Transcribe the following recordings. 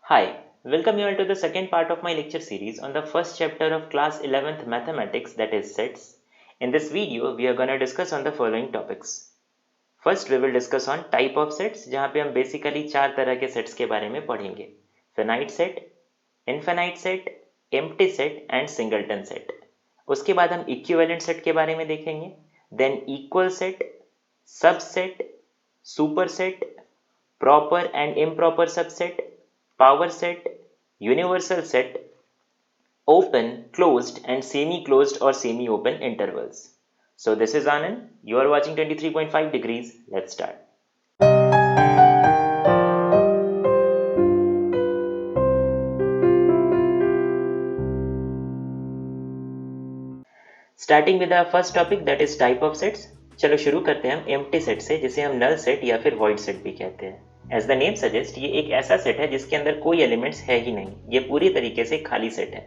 Hi, welcome you all to the second part of my lecture series on the first chapter of class 11th mathematics, that is sets. In this video, we are going to discuss on the following topics. First, we will discuss on type of sets, जहाँ पे हम basically चार तरह के sets के बारे में पढ़ेंगे. Finite set, infinite set, empty set and singleton set. उसके बाद हम equivalent set के बारे में देखेंगे. Then equal set, subset, superset, proper and improper subset, power set, universal set, open, closed and semi-closed or semi-open intervals. So this is Anand. You are watching 23.5 degrees. Let's start. Starting with our first topic, that is type of sets. चलो शुरू करते हैं हम empty set से, जिसे हम null set या फिर void set भी कहते हैं. As the name suggests, ये एक ऐसा सेट है जिसके अंदर कोई एलिमेंट्स है ही नहीं. ये पूरी तरीके से खाली सेट है,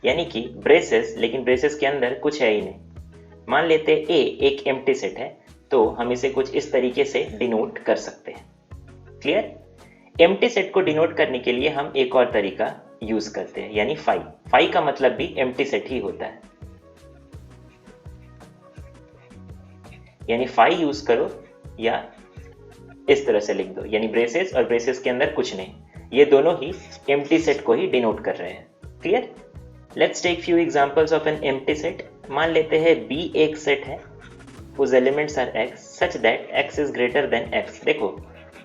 यानी कि ब्रेसेस, लेकिन ब्रेसेस के अंदर कुछ है ही नहीं. मान लेते A एक एम्प्टी सेट है, तो हम इसे कुछ इस तरीके से डिनोट कर सकते हैं. क्लियर? एम्प्टी सेट को डिनोट करने के लिए हम एक और तरीका यूज करते हैं, यानी फाई. फाई का मतलब भी एम्प्टी सेट ही होता है, यानी फाई यूज करो या इस तरह से लिख दो, यानी ब्रेसेस और ब्रेसेस के अंदर कुछ नहीं. ये दोनों ही एम्प्टी सेट को ही डिनोट कर रहे हैं. Clear? Let's take few examples of an empty set. मान लेते हैं B एक सेट है whose elements are x such that x is greater than x. देखो,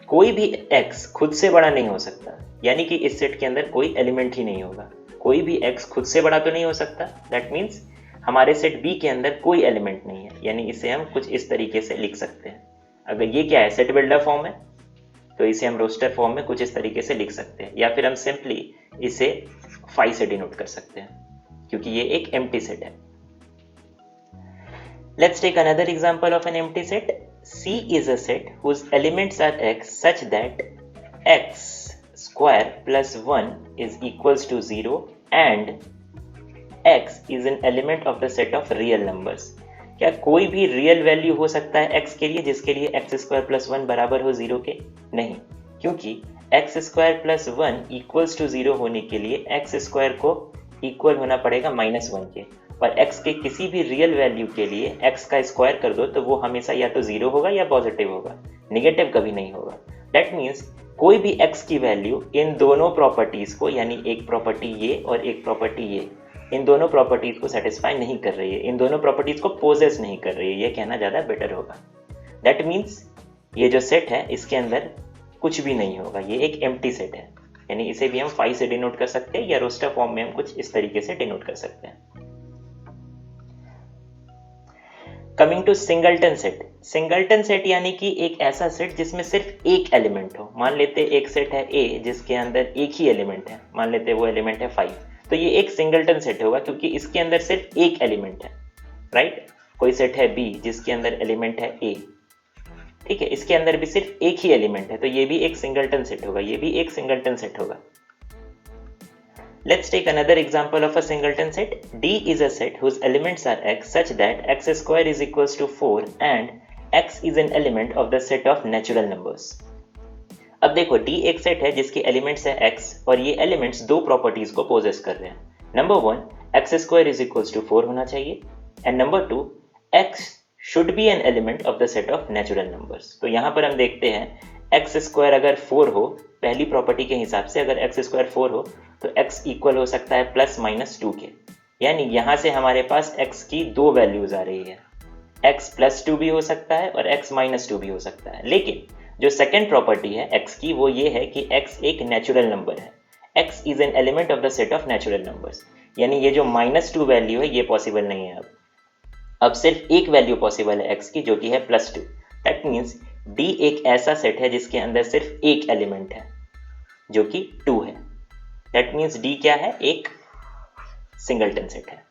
कोई भी x खुद से बड़ा नहीं हो सकता, यानी कि इस सेट के अंदर कोई एलिमेंट ही नहीं होगा. कोई भी x खुद से बड़ा तो नहीं हो सकता. दैट मीन्स हमारे सेट B के अंदर कोई एलिमेंट नहीं है, यानी इसे हम कुछ इस तरीके से लिख सकते हैं. अगर ये क्या है, सेट बिल्डर फॉर्म है, तो इसे हम रोस्टर फॉर्म में कुछ इस तरीके से लिख सकते हैं, या फिर हम सिंपली इसे फाई से डिनोट कर सकते हैं, क्योंकि ये एक एम्प्टी सेट है. Let's take another example of an empty set. C is a set whose elements are x such that x square plus 1 is equals to 0 and x is an element of the set of real numbers. क्या कोई भी real value हो सकता है x के लिए जिसके लिए x स्क्वायर प्लस 1 बराबर हो 0 के? नहीं, क्योंकि x square plus 1 equals to 0 होने के लिए x स्क्वायर को इक्वल होना पड़ेगा -1 के, और x के किसी भी रियल वैल्यू के लिए x का स्क्वायर कर दो तो वो हमेशा या तो 0 होगा या पॉजिटिव होगा, निगेटिव कभी नहीं होगा. दैट मीन्स कोई भी x की वैल्यू इन दोनों प्रॉपर्टीज को, यानी एक प्रॉपर्टी ये और एक प्रॉपर्टी ये, इन दोनों प्रॉपर्टीज को सेटिस्फाई नहीं कर रही है, इन दोनों प्रॉपर्टीज को पोजेस नहीं कर रही है, ये कहना ज़्यादा बेटर होगा. दैट मीन्स ये जो सेट है इसके अंदर कुछ भी नहीं होगा, ये एक एम्प्टी सेट है, यानी इसे भी हम फाई से डिनोट कर सकते हैं या रोस्टर फॉर्म में हम कुछ इस तरीके से डिनोट कर सकते हैं. Coming to singleton set. Singleton set यानी कि एक ऐसा सेट जिसमें सिर्फ एक एलिमेंट हो. मान लेते एक सेट है A जिसके अंदर एक ही एलिमेंट है, मान लेते वो एलिमेंट है 5, तो ये एक सिंगलटन सेट होगा क्योंकि इसके अंदर सिर्फ एक एलिमेंट है. राइट? कोई सेट है B जिसके अंदर एलिमेंट है A, ठीक है, इसके अंदर भी सिर्फ एक ही एलिमेंट है, तो ये भी एक सिंगलटन सेट होगा, ये भी एक सिंगलटन सेट होगा. Let's take another example of a singleton set. D is a set whose elements are x such that x square is equals to 4 and x is an element of the set of natural numbers. अब देखो, D एक set है जिसके elements है x और ये elements दो properties को पोजेस कर रहे हैं. Number 1, x square is equals to 4 होना चाहिए, and number 2, x should be an element of the set of natural numbers. तो यहाँ पर हम देखते हैं x स्क्वायर अगर 4 हो, पहली प्रॉपर्टी के हिसाब से अगर x स्क्वायर 4 हो तो x इक्वल हो सकता है प्लस माइनस 2 के, यानी यहाँ से हमारे पास x की दो वैल्यूज आ रही है. x प्लस 2 भी हो सकता है और x माइनस 2 भी हो सकता है, लेकिन जो सेकेंड प्रॉपर्टी है x की वो ये है कि x एक नेचुरल नंबर है. x is an element of the set of natural numbers, यानी ये जो -2 वैल्यू है ये पॉसिबल नहीं है. अब सिर्फ एक वैल्यू पॉसिबल है x की, जो कि है +2. दैट मीन्स D एक ऐसा सेट है जिसके अंदर सिर्फ एक एलिमेंट है जो कि 2 है. दैट मीन्स D क्या है? एक सिंगलटन सेट है.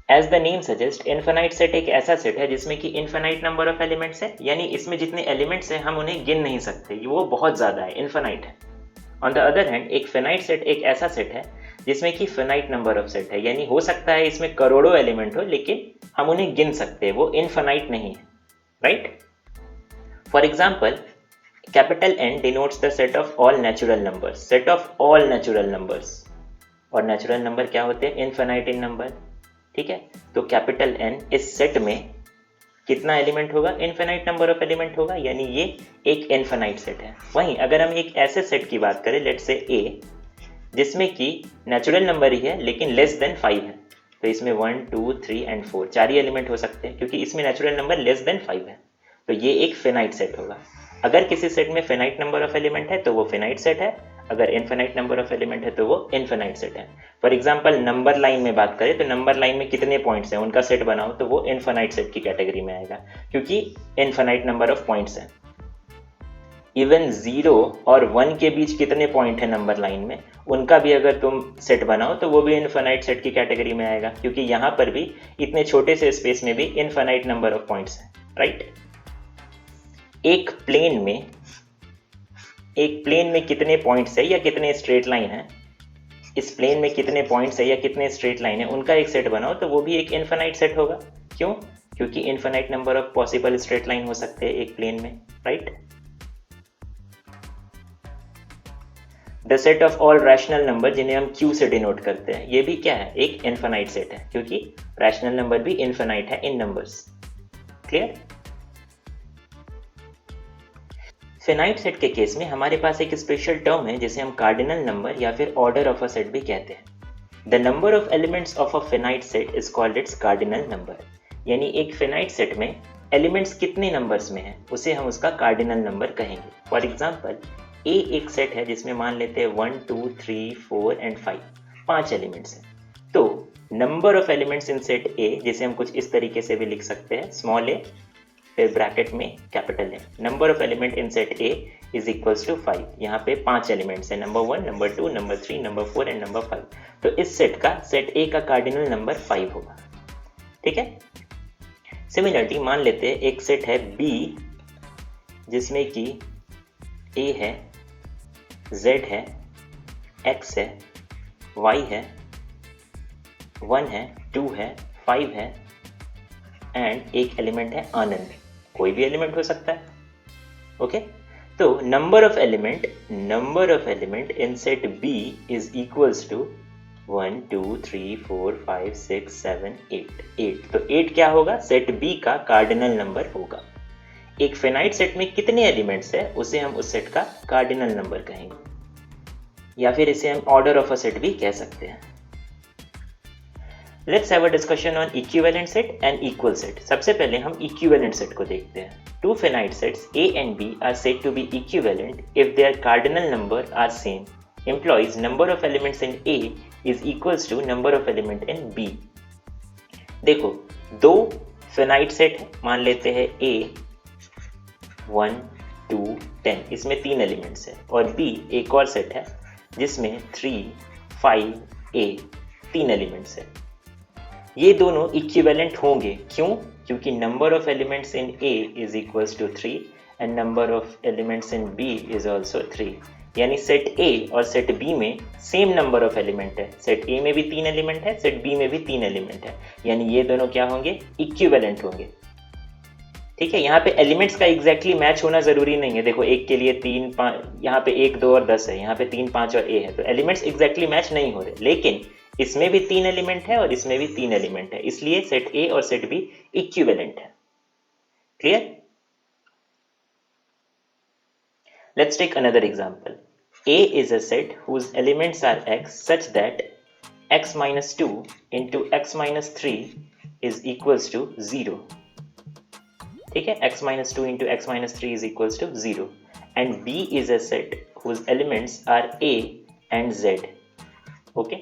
As the name suggest, infinite set एक ऐसा सेट है जिसमें कि इनफिनाइट नंबर ऑफ एलिमेंट्स है, यानी इसमें जितने एलिमेंट्स हैं हम उन्हें गिन नहीं सकते, वो बहुत ज्यादा है, इनफिनाइट है. ऑन द अदर हैंड, एक फिनाइट सेट एक ऐसा सेट है जिसमें कि फिनाइट नंबर ऑफ सेट है, यानी हो सकता है इसमें करोड़ों एलिमेंट हो लेकिन हम उन्हें गिन सकते हैं, वो इनफिनाइट नहीं है. Right? For example, capital N denotes the set of all natural numbers, set of all natural numbers, और नेचुरल नंबर क्या होते हैं? इनफाइनाइट इन नंबर, ठीक है। तो कैपिटल N इस सेट में कितना एलिमेंट होगा? इनफाइनाइट नंबर ऑफ एलिमेंट होगा, यानी ये एक इनफाइनाइट सेट है। वहीं अगर हम एक ऐसे सेट की बात करें, लेट्स से A, जिसमें कि नेचुरल नंबर ही है लेकिन लेस देन 5 है, तो इसमें 1 2 3 एंड 4 चार ही एलिमेंट हो सकते हैं, क्योंकि इसमें नेचुरल नंबर लेस देन 5 है, तो ये एक फिनाइट सेट होगा। अगर किसी सेट में फिनाइट नंबर ऑफ एलिमेंट है तो वो फिनाइट सेट है, अगर इनफिनाइट नंबर ऑफ एलिमेंट है तो वो इनफिनाइट सेट है। फॉर एग्जांपल नंबर लाइन में बात करें तो नंबर लाइन में कितने पॉइंट्स हैं उनका सेट बनाओ तो वो इनफिनाइट सेट की कैटेगरी में आएगा, क्योंकि इनफिनाइट नंबर ऑफ पॉइंट्स हैं। इवन 0 और 1 के बीच कितने पॉइंट है नंबर लाइन में, उनका भी अगर तुम सेट बनाओ तो वो भी इनफिनाइट सेट की कैटेगरी में आएगा, क्योंकि यहाँ पर भी इतने छोटे से स्पेस में भी इनफिनाइट नंबर ऑफ पॉइंट्स हैं, राइट। एक प्लेन में कितने पॉइंट्स है या कितने स्ट्रेट लाइन है, इस प्लेन में कितने पॉइंट्स है या कितने स्ट्रेट लाइन है, उनका एक सेट बनाओ तो वो भी एक इनफिनाइट सेट होगा। क्यों? क्योंकि infinite number of possible straight line हो सकते हैं एक प्लेन में, right. The set of all rational number, जिन्हें हम Q से डिनोट करते हैं, ये भी क्या है? एक इनफिनाइट सेट है, क्योंकि रैशनल नंबर भी इनफिनाइट है इन नंबर्स। क्लियर? फिनाइट सेट के केस में हमारे पास एक स्पेशल टर्म है जिसे हम कार्डिनल नंबर या फिर ऑर्डर ऑफ अ सेट भी कहते हैं। The number of elements of a finite set is called its cardinal number, यानी एक फिनाइट सेट में एलिमेंट्स कितने नंबर्स में है उसे हम उसका कार्डिनल नंबर कहेंगे। फॉर एग्जाम्पल A एक सेट है जिसमें मान लेते हैं 1 2 3 4 एंड 5, 5 एलिमेंट्स हैं। तो number of elements in set A, जिसे हम कुछ इस तरीके से भी लिख सकते हैं, स्मॉल a फिर ब्रैकेट में capital A, number of element in set A is equals to 5। यहाँ पे 5 एलिमेंट्स हैं, number 1 number 2 number 3 number 4 and number 5। तो इस सेट A का कार्डिनल नंबर 5 होगा, ठीक है। सिमिलरली मान लेते हैं एक सेट है B जिसमें कि A है, Z है, X है, Y है, 1 है, 2 है, 5 है एंड एक एलिमेंट है आनंद, कोई भी एलिमेंट हो सकता है, ओके। तो number of element in set B is equals to 1 2 3 4 5 6 7 8। तो 8 क्या होगा? सेट B का कार्डिनल नंबर होगा। एक फिनाइट सेट में कितने एलिमेंट्स है उसे हम उस सेट का कार्डिनल नंबर कहेंगे, या फिर इसे हम ऑर्डर ऑफ अ सेट भी कह सकते हैं। Let's have a discussion on equivalent set and equal set. सबसे पहले हम इक्विवेलेंट सेट को देखते हैं। Two finite sets A and B are said to be equivalent if their cardinal number are same. Implies number of elements in A is equals to number of element in B. देखो, दो finite set है, मान लेते हैं A 1 2 10, इसमें 3 elements है, और B एक और सेट है जिसमें 3 5 8 3 एलिमेंट्स है। ये दोनों इक्विवेलेंट होंगे, क्यों? क्योंकि number of elements in A is equals to 3 and number of elements in B is also 3, यानी सेट A और सेट B में सेम नंबर ऑफ एलिमेंट है। सेट A में भी 3 एलिमेंट है, सेट B में भी 3 एलिमेंट है, यानी ये दोनों क्या होंगे? इक्विवेलेंट होंगे, ठीक है। यहाँ पे एलिमेंट्स का एग्जैक्टली मैच होना जरूरी नहीं है। देखो, एक के लिए 3 5, यहाँ पे 1 2 और 10 है, यहाँ पे 3 5 और A है, तो एलिमेंट्स एग्जैक्टली मैच नहीं हो रहे, लेकिन इसमें भी 3 एलिमेंट है और इसमें भी 3 एलिमेंट है, इसलिए सेट A और सेट B इक्विवेलेंट है। Clear? Let's take another example. A is a set whose elements are x such that x minus 2 into x minus 3 is equals to 0. ठीक है, x minus 2 into x minus 3 is equals to 0. And B is a set whose elements are A and Z. Okay?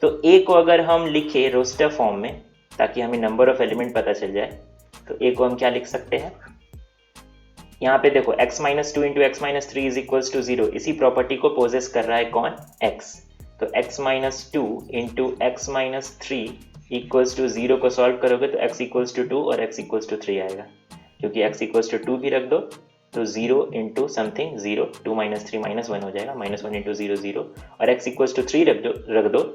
तो A को अगर हम लिखे roster form में ताकि हमें नंबर ऑफ एलिमेंट पता चल जाए, तो A को हम क्या लिख सकते हैं? यहाँ पे देखो, x minus 2 into x minus 3 is equals to 0, इसी प्रॉपर्टी को पोजेस कर रहा है कौन? x। तो x minus 2 into x minus 3 equals to 0 को सॉल्व करोगे तो x equals to 2 और x equals to 3 आएगा, क्योंकि x equals to 2 भी रख दो तो 0 into something 0, 2 minus 3 minus 1 हो जाएगा, minus 1 into 0 0, और x equals to 3 रख दो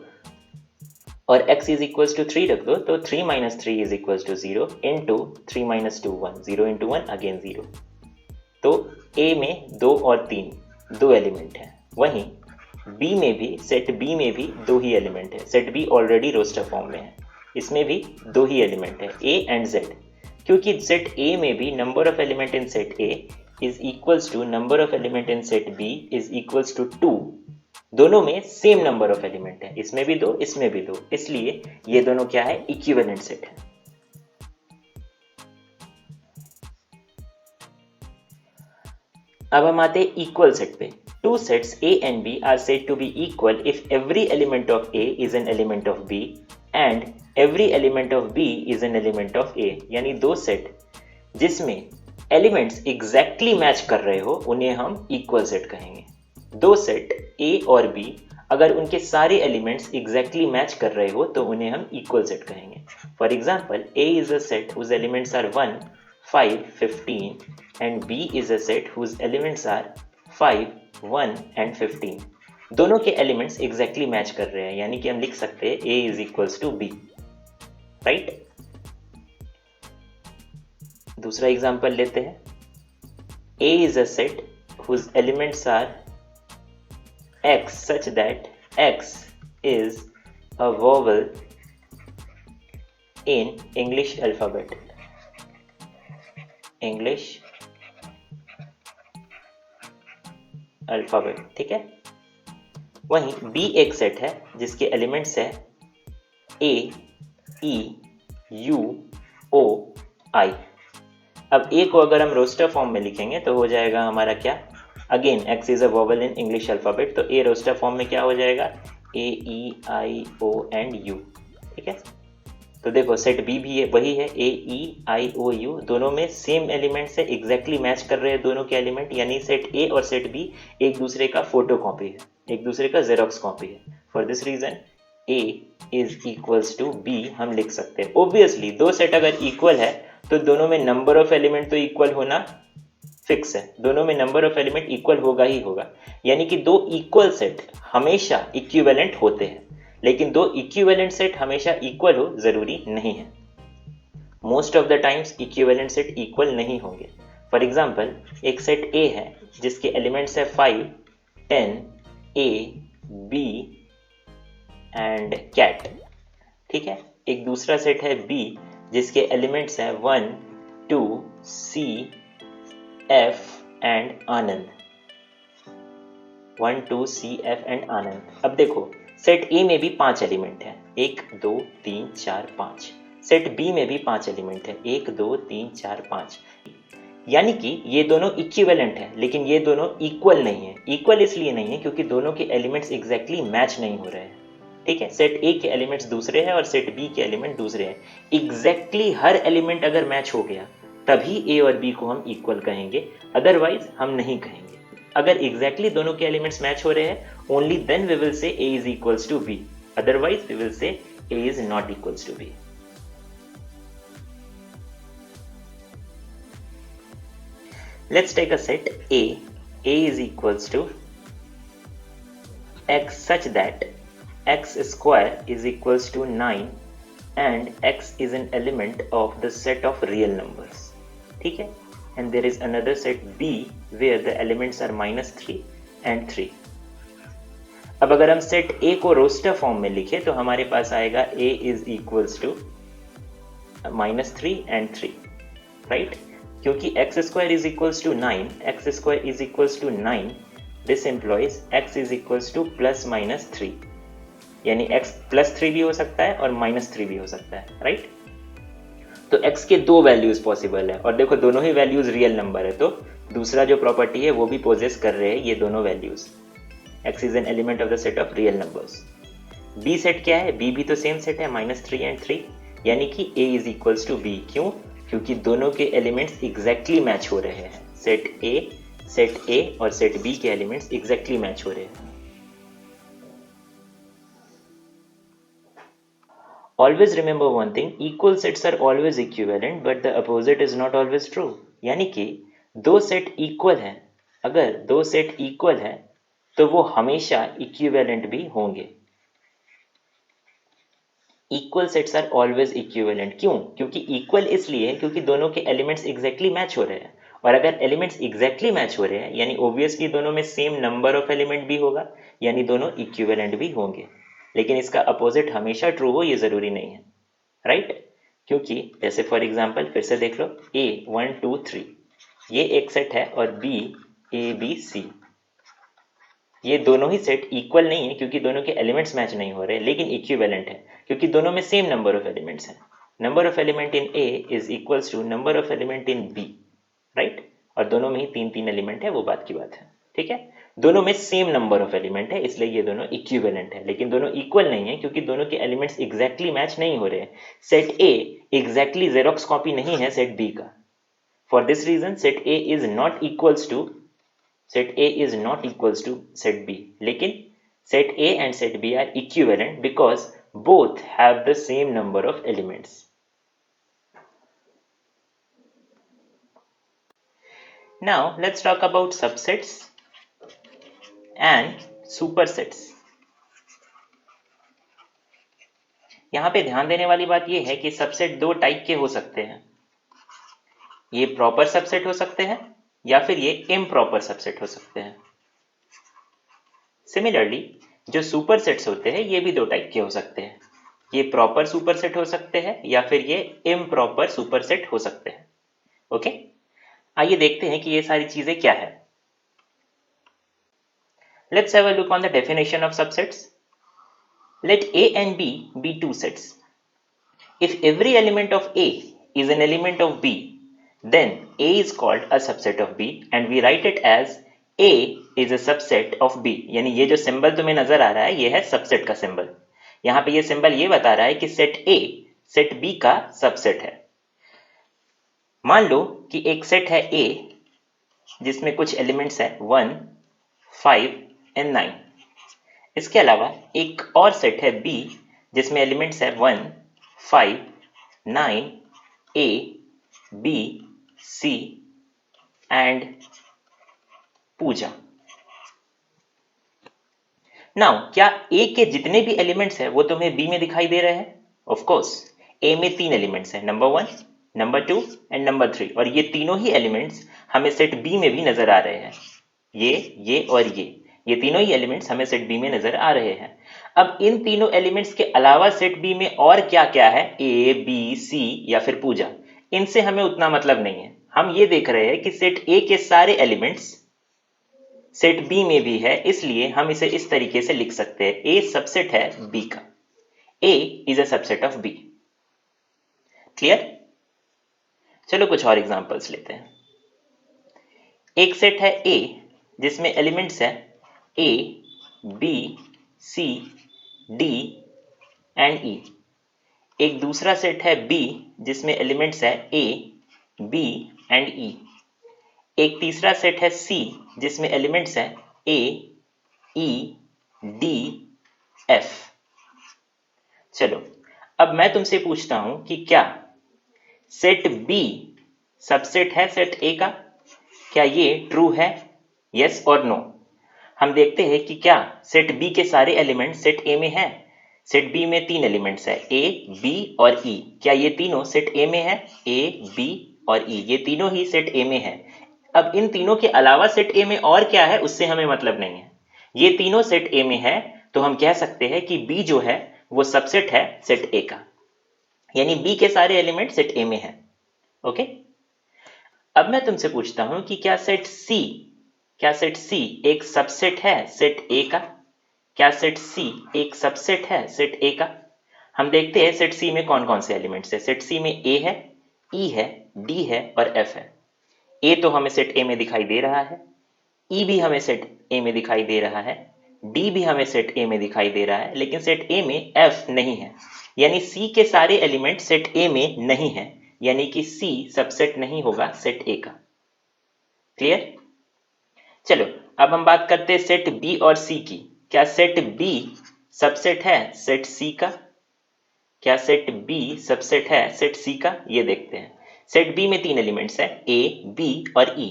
और x is equals to 3 रख दो तो 3 minus 3 is equals to 0 into 3 minus 2 1, 0 into 1 again 0। तो ए में 2 और 3 दो एलिमेंट हैं, वहीं बी में भी सेट बी में भी दो ही एलिमेंट है। Set B already roster form में है, इसमें भी दो ही एलिमेंट है, ए एंड जेड। क्योंकि सेट ए में भी number of element in set A is equals to number of element in set B is equals to 2, दोनों में सेम नंबर ऑफ एलिमेंट है, इसमें भी दो इसमें भी दो, इसलिए ये दोनों क्या है, इक्विवेलेंट सेट है। अब हम आते हैं इक्वल सेट पे। Two sets A and B are said to be equal if every element of A is an element of B and every element of B is an element of A। यानी दो set जिसमें elements exactly match कर रहे हो उन्हें हम equal set कहेंगे। दो सेट A और B अगर उनके सारे एलिमेंट्स एग्जैक्टली मैच कर रहे हो तो उन्हें हम इक्वल सेट कहेंगे। For example, A is a set whose elements are 1, 5, 15 and B is a set whose elements are 5, 1 and 15। दोनों के एलिमेंट्स एग्जैक्टली मैच कर रहे हैं, यानी कि हम लिख सकते हैं A is equals to B, right. दूसरा एग्जांपल लेते हैं। A is a set whose elements are X such that X is a vowel in English alphabet। English alphabet, ठीक है। वहीं B एक सेट है जिसके एलिमेंट्स है A, E, U, O, I। अब A को अगर हम रोस्टर फॉर्म में लिखेंगे तो हो जाएगा हमारा क्या, again X is a vowel in English alphabet, तो A रोस्टर फॉर्म में क्या हो जाएगा, A, E, I, O and U, ठीक है। तो देखो सेट बी भी है, वही है, A, E, I, O, U, दोनों में सेम एलिमेंट से एग्जैक्टली मैच कर रहे हैं दोनों के एलिमेंट, यानी सेट A और सेट B एक दूसरे का फोटो कॉपी है, एक दूसरे का जेरोक्स कॉपी है। For this reason A is equals to B हम लिख सकते हैं। ऑब्वियसली दो सेट अगर इक्वल है तो दोनों में नंबर ऑफ एलिमेंट तो इक्वल होना फिक्स है, दोनों में नंबर ऑफ एलिमेंट इक्वल होगा ही होगा, यानी कि दो इक्वल सेट हमेशा इक्विवेलेंट होते हैं, लेकिन दो इक्विवेलेंट सेट हमेशा इक्वल हो जरूरी नहीं है। Most of the times equivalent set equal नहीं होंगे। फॉर एग्जांपल, एक सेट A है जिसके एलिमेंट्स है 5, 10, A, B एंड कैट, ठीक है। एक दूसरा सेट है B जिसके एलिमेंट्स है 1, 2, C, F and Anand. 1, 2, C, F and Anand. अब देखो सेट A में भी 5 एलिमेंट है, 1, 2, 3, 4, 5। सेट B में भी 5 एलिमेंट है, 1, 2, 3, 4, 5। यानी कि ये दोनों इक्विवेलेंट है, लेकिन ये दोनों इक्वल नहीं है। इक्वल इसलिए नहीं है क्योंकि दोनों के एलिमेंट्स एग्जैक्टली मैच नहीं हो रहे हैं, ठीक है। सेट A के एलिमेंट्स दूसरे हैं और सेट B के एलिमेंट दूसरे हैं। एग्जैक्टली हर एलिमेंट अगर मैच हो गया तभी A और B को हम इक्वल कहेंगे, अदरवाइज हम नहीं कहेंगे। अगर एग्जैक्टली दोनों के एलिमेंट्स मैच हो रहे हैं, only then we will say A is equals to B, otherwise we will say A is not equals to B। Let's take a set A is equals to X such that X square is equals to 9 and X is an element of the set of real numbers, ठीक है। And there is another set B where the elements are -3 and 3। अब अगर हम set A को roster form में लिखे तो हमारे पास आएगा A is equals to -3 and 3, right. क्योंकि x square is equals to 9, x square is equals to 9, this implies x is equals to ±3, यानी x +3 भी हो सकता है और -3 भी हो सकता है, राइट। तो x के दो वैल्यूज पॉसिबल है और देखो दोनों ही वैल्यूज रियल नंबर है, तो दूसरा जो प्रॉपर्टी है वो भी पोजेस कर रहे हैं ये दोनों values. x is an element of the set of real numbers. b set क्या है, b भी तो सेम सेट है, -3 एंड 3, यानी कि a is equals to b। क्यों, क्योंकि दोनों के एलिमेंट्स एग्जैक्टली मैच हो रहे हैं। सेट a और सेट b के एलिमेंट्स एग्जैक्टली मैच हो रहे हैं। Always remember one thing, equal sets are always equivalent but the opposite is not always true। यानी कि दो सेट इक्वल हैं, अगर दो सेट इक्वल हैं तो वो हमेशा इक्विवेलेंट भी होंगे। Equal sets are always equivalent. क्यों, क्योंकि इक्वल इसलिए क्योंकि दोनों के एलिमेंट्स एग्जैक्टली मैच हो रहे हैं और अगर एलिमेंट्स एग्जैक्टली मैच हो रहे हैं यानी ऑब्वियसली दोनों में सेम नंबर ऑफ एलिमेंट भी होगा यानी दोनों इक्विवेलेंट भी होंगे, लेकिन इसका अपोजिट हमेशा ट्रू हो ये जरूरी नहीं है, राइट? क्योंकि जैसे फॉर एग्जांपल फिर से देख लो, A 1 2 3 ये एक सेट है और B A B C ये दोनों ही सेट इक्वल नहीं है क्योंकि दोनों के एलिमेंट्स मैच नहीं हो रहे, लेकिन इक्विवेलेंट है क्योंकि दोनों में सेम नंबर ऑफ एलिमेंट्स हैं। Number of element in A is equals to number of element in B, right? और दोनों में ही 3 एलिमेंट है, वो बात की बात है, ठीक है? दोनों में सेम नंबर ऑफ एलिमेंट है इसलिए ये दोनों इक्विवेलेंट है, लेकिन दोनों इक्वल नहीं है क्योंकि दोनों के एलिमेंट्स एग्जैक्टली मैच नहीं हो रहे हैं। Set A exactly xerox copy नहीं है सेट B का। For this reason set A is not equals to set B, लेकिन set A and set B are equivalent because both have the same number of elements. Now let's talk about subsets and supersets. यहां पे ध्यान देने वाली बात यह है कि सबसेट दो टाइप के हो सकते हैं। ये प्रॉपर सबसेट हो सकते हैं या फिर ये इम्प्रॉपर सबसेट हो सकते हैं। सिमिलरली जो सुपरसेट्स होते हैं ये भी दो टाइप के हो सकते हैं। ये प्रॉपर सुपरसेट हो सकते हैं या फिर ये इम्प्रॉपर सुपरसेट हो सकते हैं। ओके, आइए देखते हैं कि ये सारी चीजें क्या है। Let's have a look on the definition of subsets. Let A and B be two sets. If every element of A is an element of B, then A is called a subset of B and we write it as A is a subset of B. यानी ये जो symbol तुम्हें नजर आ रहा है ये है subset का सिंबल। यहाँ पे ये सिंबल ये बता रहा है कि सेट A सेट B का सबसेट है। मान लो कि एक सेट है A जिसमें कुछ एलिमेंट्स है 1, 5 and 9। इसके अलावा एक और सेट है B जिसमें एलिमेंट्स है 1, 5, 9, A, B, C and Pooja. Now क्या A के जितने भी एलिमेंट्स हैं वो तुम्हें B में दिखाई दे रहे हैं? ऑफ कोर्स A में 3 एलिमेंट्स हैं, नंबर 1, नंबर 2 एंड नंबर 3, और ये तीनों ही एलिमेंट्स हमें सेट B में भी नजर आ रहे हैं। ये और ये तीनों ही एलिमेंट्स हमें सेट B में नजर आ रहे हैं। अब इन तीनों एलिमेंट्स के अलावा सेट B में और क्या क्या है, A, B, C या फिर पूजा, इनसे हमें उतना मतलब नहीं है। हम ये देख रहे हैं कि सेट A के सारे एलिमेंट्स सेट B में भी है, इसलिए हम इसे इस तरीके से लिख सकते हैं, A सबसेट है B का। A is a subset of B। Clear? चलो कुछ और एग्जांपल्स लेते हैं। एक सेट है A जिसमें एलिमेंट्स है A, B, C, D and E। एक दूसरा सेट है B जिसमें एलिमेंट्स है A, B एंड E। एक तीसरा सेट है C जिसमें एलिमेंट्स हैं A, E, D, F। चलो अब मैं तुमसे पूछता हूं कि क्या सेट B सबसेट है सेट A का? क्या ये ट्रू है? यस और नो? हम देखते हैं कि क्या सेट B के सारे एलिमेंट सेट A में हैं। सेट B में 3 एलिमेंट्स है A, B और E। क्या ये तीनों सेट A में है? A, B और E ये तीनों ही सेट A में है। अब इन तीनों के अलावा सेट A में और क्या है उससे हमें मतलब नहीं है। ये तीनों सेट A में है तो हम कह सकते हैं कि B जो है वो सबसेट है सेट A का, यानी B के सारे एलिमेंट सेट A में है। ओके, अब मैं तुमसे पूछता हूं कि क्या सेट C एक सबसेट है सेट A का? क्या सेट C एक सबसेट है सेट A का? हम देखते हैं सेट C में कौन कौन से एलिमेंट्स है। सेट C में A है, E है, D है और F है। A तो हमें सेट A में दिखाई दे रहा है, E भी हमें सेट A में दिखाई दे रहा है, D भी हमें सेट A में दिखाई दे रहा है, लेकिन सेट A में F नहीं है, यानी C के सारे एलिमेंट सेट A में नहीं है, यानी कि C सबसेट नहीं होगा सेट A का। क्लियर? चलो अब हम बात करते हैं सेट B और C की। क्या सेट B सबसेट है सेट C का? क्या सेट B सबसेट है सेट C का? ये देखते हैं। सेट B में 3 एलिमेंट्स है A, B और E।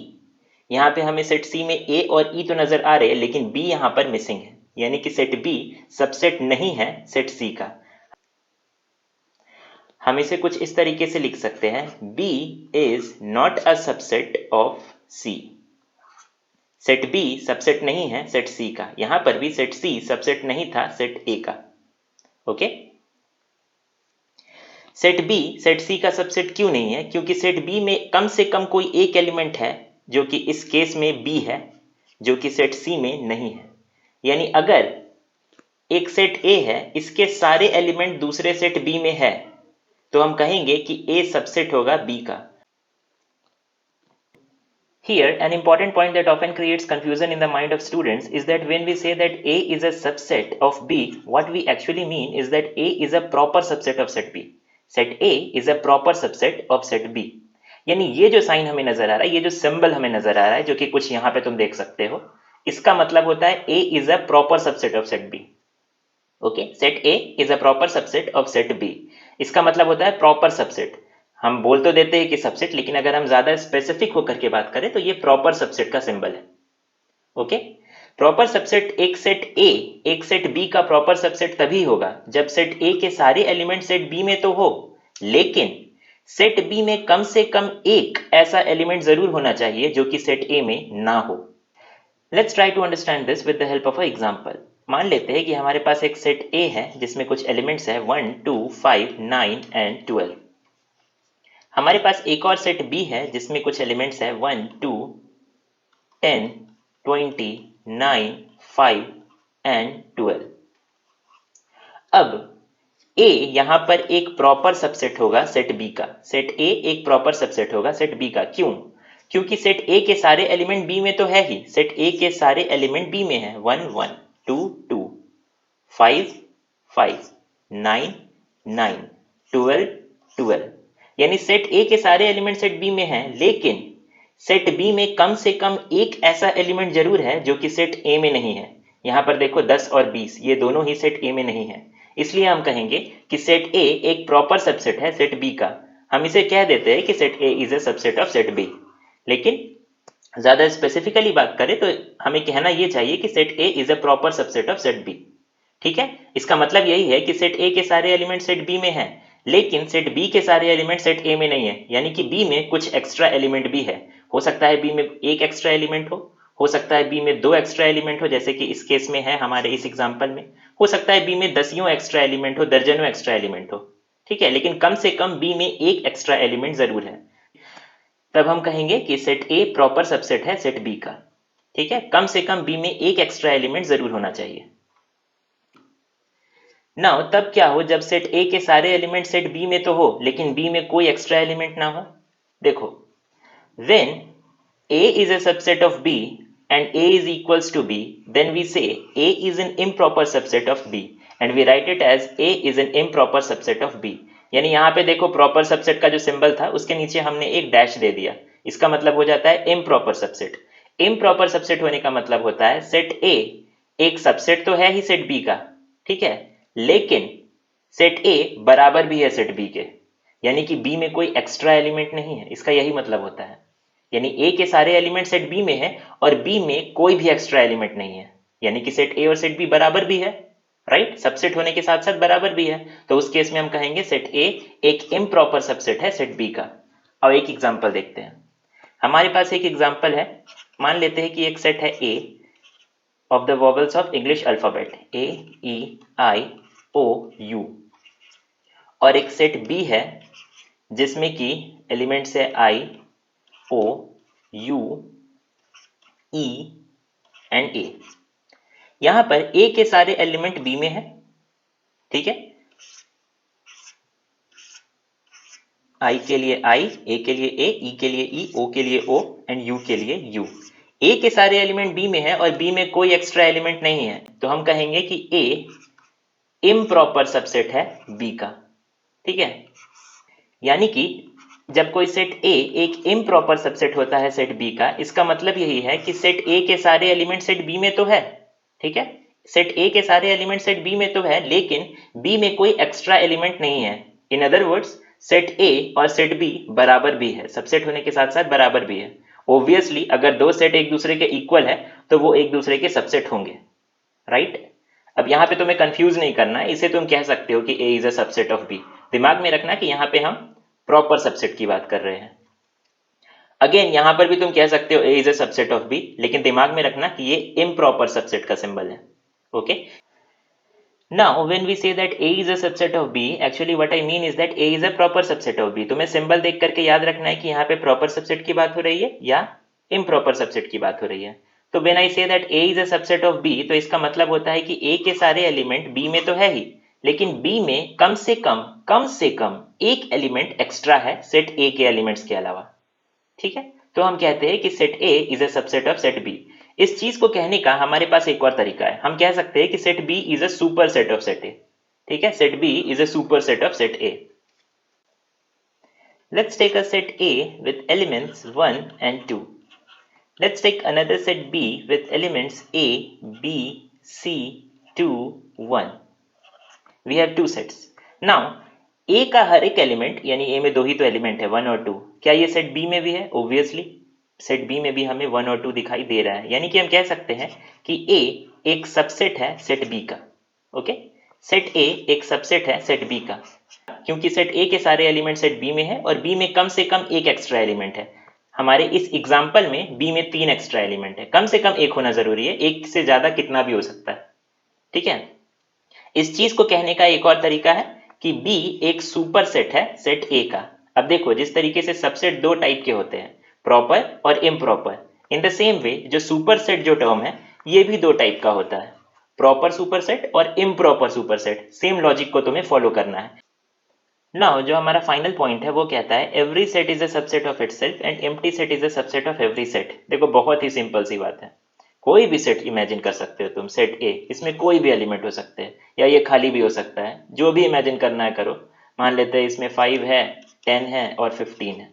यहाँ पे हमें सेट C में A और E तो नजर आ रहे हैं, लेकिन B यहाँ पर मिसिंग है, यानी कि सेट B सबसेट नहीं है सेट C का। हम इसे कुछ इस तरीके से लिख सकते हैं, B is not a subset of C। Set B subset नहीं है सेट C का, यहां पर भी सेट C सबसेट नहीं था सेट A का। Okay, set B set C का सबसेट क्यों नहीं है? क्योंकि सेट B में कम से कम कोई एक एलिमेंट है जो कि इस केस में B है, जो कि सेट C में नहीं है। यानी अगर एक सेट A है, इसके सारे एलिमेंट दूसरे सेट B में है, तो हम कहेंगे कि A सबसेट होगा B का। Here, an important point that often creates confusion in the mind of students is that when we say that A is a subset of B, what we actually mean is that A is a proper subset of set B. Set A is a proper subset of set B. यानी ये जो sign हमें नजर आ रहा है, ये जो symbol हमें नजर आ रहा है, जो कि कुछ यहाँ पे तुम देख सकते हो, इसका मतलब होता है A is a proper subset of set B. Okay, set A is a proper subset of set B. इसका मतलब होता है प्रॉपर सबसेट। हम बोल तो देते हैं कि सबसेट, लेकिन अगर हम ज्यादा स्पेसिफिक होकर के बात करें तो ये प्रॉपर सबसेट का सिंबल है। ओके, प्रॉपर सबसेट एक सेट A एक सेट B का प्रॉपर सबसेट तभी होगा जब सेट A के सारे एलिमेंट सेट B में तो हो, लेकिन सेट B में कम से कम एक ऐसा एलिमेंट जरूर होना चाहिए जो कि सेट A में ना हो। Let's try to understand this with the help of a example. मान लेते हैं कि हमारे पास एक सेट A है जिसमें कुछ एलिमेंट्स है 1, 2, 5, 9 एंड 12। हमारे पास एक और सेट B है जिसमें कुछ एलिमेंट्स है 1, 2, 10, 20, 9, 5 एंड 12। अब A यहां पर एक प्रॉपर सबसेट होगा सेट B का। सेट A एक प्रॉपर सबसेट होगा सेट B का। क्यों? क्योंकि सेट A के सारे एलिमेंट B में तो है ही। सेट A के सारे एलिमेंट B में है 1, 1, 2, 2, 5, 5, 9, 9, 12, 12। यानी सेट A के सारे एलिमेंट सेट B में हैं, लेकिन सेट B में कम से कम एक ऐसा एलिमेंट जरूर है जो कि सेट A में नहीं है। यहां पर देखो 10 और 20 ये दोनों ही सेट A में नहीं है, इसलिए हम कहेंगे कि सेट A एक प्रॉपर सबसेट है सेट B का। हम इसे कह देते हैं कि set A is a subset of set B। लेकिन ज्यादा स्पेसिफिकली बात करें तो हमें कहना यह चाहिए कि set A is a proper subset of set B। ठीक है, इसका मतलब यही है कि सेट A के सारे एलिमेंट सेट B में हैं, लेकिन सेट B के सारे एलिमेंट सेट A में नहीं है। यानी कि B में कुछ एक्स्ट्रा एलिमेंट भी है। हो सकता है B में एक एक्स्ट्रा एलिमेंट हो सकता है B में 2 एक्स्ट्रा एलिमेंट हो, जैसे कि इस केस में है हमारे इस एग्जांपल में। हो सकता है B में दसियों एक्स्ट्रा एलिमेंट हो, दर्जनों एक्स्ट्रा एलिमेंट हो। ठीक है, लेकिन कम से कम B में एक एक्स्ट्रा एलिमेंट जरूर है। तब हम कहेंगे कि सेट A प्रॉपर सबसेट है सेट B का। ठीक है, कम से कम B में एक एक्स्ट्रा एलिमेंट जरूर होना चाहिए। नाउ तब क्या हो जब सेट A के सारे एलिमेंट सेट B में तो हो, लेकिन B में कोई एक्स्ट्रा एलिमेंट ना हो। देखो, when A is a subset of B and A is equals to B, then we say A is an improper subset of B and we write it as A is an improper subset of B। यानी यहाँ पे देखो proper subset का जो symbol था उसके नीचे हमने एक डैश दे दिया, इसका मतलब हो जाता है इम्प्रॉपर सबसेट। इम्प्रॉपर सबसेट होने का मतलब होता है सेट A एक सबसेट तो है ही सेट B का, ठीक है, लेकिन सेट A बराबर भी है सेट B के। यानी कि B में कोई एक्स्ट्रा एलिमेंट नहीं है, इसका यही मतलब होता है। यानी A के सारे एलिमेंट सेट B में है और B में कोई भी एक्स्ट्रा एलिमेंट नहीं है। यानी कि सेट A और सेट B बराबर भी है, राइट, सबसेट होने के साथ साथ बराबर भी है। तो उस केस में हम कहेंगे सेट A एक इम्प्रॉपर सबसेट है सेट B का। अब एक एग्जांपल देखते हैं। हमारे पास एक एग्जांपल है, मान लेते हैं कि एक सेट है A of the vowels of English alphabet A, E, I, O, U और एक सेट B है जिसमें कि एलिमेंट्स है I, O, U, E and A। यहां पर A के सारे एलिमेंट B में है, ठीक है, I के लिए I, A के लिए A, E के लिए E, O के लिए O एंड U के लिए U। A के सारे एलिमेंट B में है और B में कोई एक्स्ट्रा एलिमेंट नहीं है, तो हम कहेंगे कि A इम्प्रॉपर सबसेट है B का। ठीक है, यानी कि जब कोई सेट A एक इम्प्रॉपर सबसेट होता है सेट B का, इसका मतलब यही है कि सेट A के सारे एलिमेंट सेट B में तो है, ठीक है, सेट A के सारे एलिमेंट सेट B में तो है, लेकिन B में कोई एक्स्ट्रा एलिमेंट नहीं है। In other words set A और सेट B बराबर भी है, सबसेट होने के साथ साथ बराबर भी है। ऑब्वियसली अगर दो सेट एक दूसरे के इक्वल है तो वो एक दूसरे के सबसेट होंगे, राइट। अब यहाँ पे तुम्हें कंफ्यूज नहीं करना है, इसे तुम कह सकते हो कि A is a subset of B। दिमाग में रखना कि यहाँ पे हम प्रॉपर सबसेट की बात कर रहे हैं। अगेन यहाँ पर भी तुम कह सकते हो A is a subset of B, लेकिन दिमाग में रखना कि ये इम्प्रॉपर सबसेट का सिंबल है। Okay, now when we say that A is a subset of B, actually what I mean is that A is a proper subset of B। तुम्हें symbol देख करके याद रखना है कि यहाँ पे प्रॉपर सबसेट की बात हो रही है या इम्प्रॉपर सबसेट की बात हो रही है। तो व्हेन आई से that A is a subset of B, तो इसका मतलब होता है कि A के सारे एलिमेंट B में तो है ही, लेकिन B में कम से कम एक एलिमेंट एक्स्ट्रा है सेट A के एलिमेंट्स के अलावा। ठीक है, तो हम कहते हैं कि set A is a subset of set B। इस चीज को कहने का हमारे पास एक और तरीका है, हम कह सकते हैं कि set B is a super set of set A। ठीक है, set B is a super set of set A। Let's take a set A with elements 1 and 2. Let's take another set B with elements A, B, C, 2, 1. We have two sets. Now A का हर एक element, यानी A में दो ही तो element है 1 और 2, क्या ये सेट B में भी है? ऑब्वियसली सेट B में भी हमें 1 और 2 दिखाई दे रहा है, यानी कि हम कह सकते हैं कि A एक सबसेट है सेट B का। ओके, सेट A एक सबसेट है सेट B का, क्योंकि सेट A के सारे एलिमेंट सेट B में है और B में कम से कम एक एक्स्ट्रा एलिमेंट है। हमारे इस एग्जाम्पल में B में 3 एक्स्ट्रा एलिमेंट है, कम से कम एक होना जरूरी है, एक से ज्यादा कितना भी हो सकता है। ठीक है, इस चीज को कहने का एक और तरीका है कि B एक सुपर सेट है सेट A का। अब देखो, जिस तरीके से सबसेट दो टाइप के होते हैं, प्रॉपर और improper, in the same way जो सुपर सेट जो टर्म है ये भी दो टाइप का होता है, प्रॉपर सुपर सेट और improper super set. Same logic को तुम्हें फॉलो करना है। नाउ जो हमारा फाइनल पॉइंट है वो कहता है every set is a subset of itself and empty set is a subset of every set. देखो बहुत ही सिंपल सी बात है, कोई भी सेट इमेजिन कर सकते हो तुम, सेट ए, इसमें कोई भी एलिमेंट हो सकते हैं या ये खाली भी हो सकता है, जो भी इमेजिन करना है करो। मान लेते हैं इसमें 5 है, 10 है और 15 है।